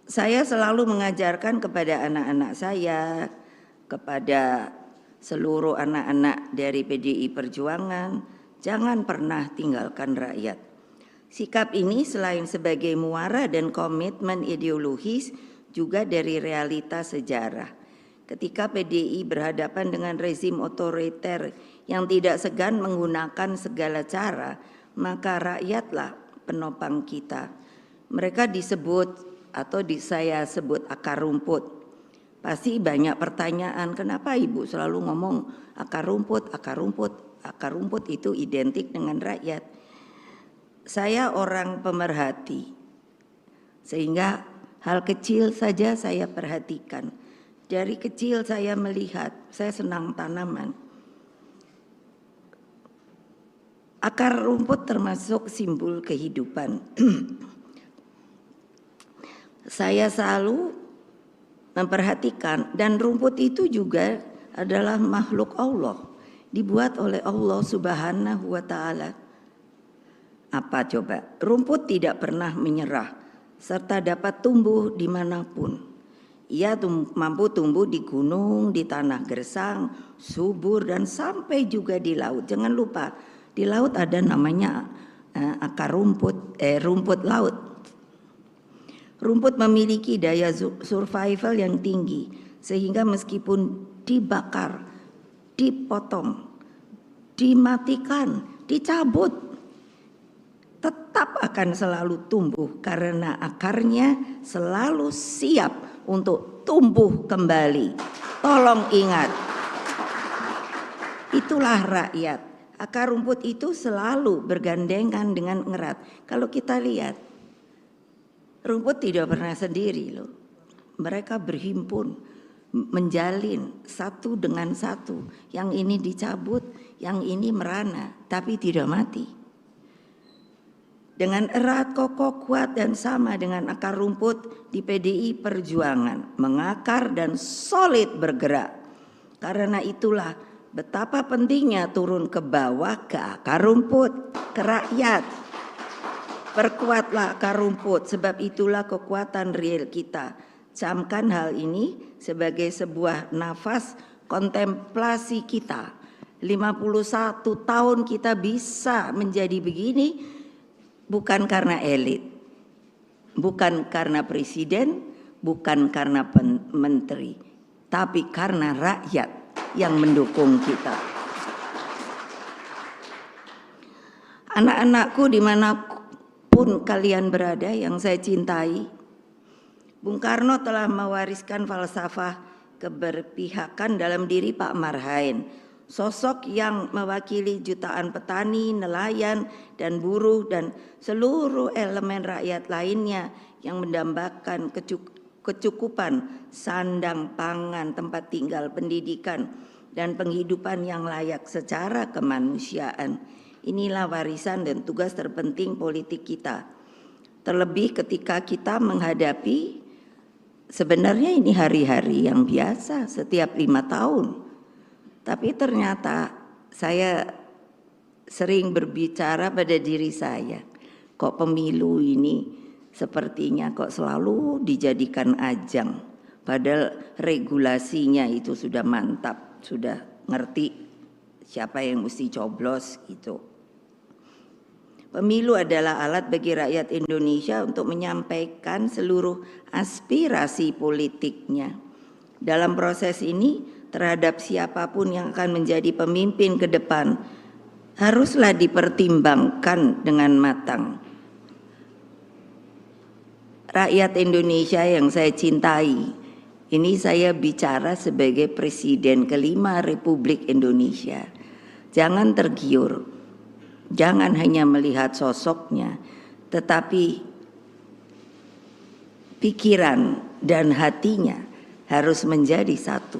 Saya selalu mengajarkan kepada anak-anak saya, kepada seluruh anak-anak dari PDI Perjuangan, jangan pernah tinggalkan rakyat. Sikap ini selain sebagai muara dan komitmen ideologis, juga dari realitas sejarah. Ketika PDI berhadapan dengan rezim otoriter yang tidak segan menggunakan segala cara, maka rakyatlah penopang kita. Mereka disebut atau saya sebut akar rumput. Pasti banyak pertanyaan, kenapa Ibu selalu ngomong akar rumput, akar rumput? Akar rumput itu identik dengan rakyat. Saya orang pemerhati, sehingga hal kecil saja saya perhatikan. Dari kecil saya melihat, saya senang tanaman. Akar rumput termasuk simbol kehidupan. Saya selalu memperhatikan, dan rumput itu juga adalah makhluk Allah, dibuat oleh Allah Subhanahu wa Ta'ala. Apa coba? Rumput tidak pernah menyerah serta dapat tumbuh dimanapun. Ia mampu tumbuh di gunung, di tanah gersang, subur, dan sampai juga di laut. Jangan lupa, di laut ada namanya akar rumput, rumput laut. Rumput memiliki daya survival yang tinggi, sehingga meskipun dibakar, dipotong, dimatikan, dicabut, tetap akan selalu tumbuh karena akarnya selalu siap untuk tumbuh kembali. Tolong ingat, itulah rakyat. Akar rumput itu selalu bergandengan dengan erat. Kalau kita lihat, rumput tidak pernah sendiri loh. Mereka berhimpun, menjalin satu dengan satu. Yang ini dicabut, yang ini merana, tapi tidak mati. Dengan erat, kokoh, kuat, dan sama dengan akar rumput di PDI Perjuangan. Mengakar dan solid bergerak. Karena itulah betapa pentingnya turun ke bawah, ke akar rumput, ke rakyat. Perkuatlah akar rumput, sebab itulah kekuatan real kita. Camkan hal ini sebagai sebuah nafas kontemplasi kita. 51 tahun kita bisa menjadi begini, bukan karena elit, bukan karena presiden, bukan karena menteri, tapi karena rakyat yang mendukung kita. Anak-anakku dimanapun kalian berada yang saya cintai, Bung Karno telah mewariskan falsafah keberpihakan dalam diri Pak Marhain, sosok yang mewakili jutaan petani, nelayan, dan buruh, dan seluruh elemen rakyat lainnya yang mendambakan kecukupan sandang, pangan, tempat tinggal, pendidikan, dan penghidupan yang layak secara kemanusiaan. Inilah warisan dan tugas terpenting politik kita. Terlebih ketika kita menghadapi, sebenarnya ini hari-hari yang biasa setiap 5 tahun. Tapi ternyata saya sering berbicara pada diri saya, kok pemilu ini sepertinya kok selalu dijadikan ajang. Padahal regulasinya itu sudah mantap, sudah ngerti siapa yang mesti coblos gitu. Pemilu adalah alat bagi rakyat Indonesia untuk menyampaikan seluruh aspirasi politiknya. Dalam proses ini, terhadap siapapun yang akan menjadi pemimpin ke depan, haruslah dipertimbangkan dengan matang. Rakyat Indonesia yang saya cintai, ini saya bicara sebagai Presiden kelima Republik Indonesia. Jangan tergiur. Jangan hanya melihat sosoknya, tetapi pikiran dan hatinya harus menjadi satu.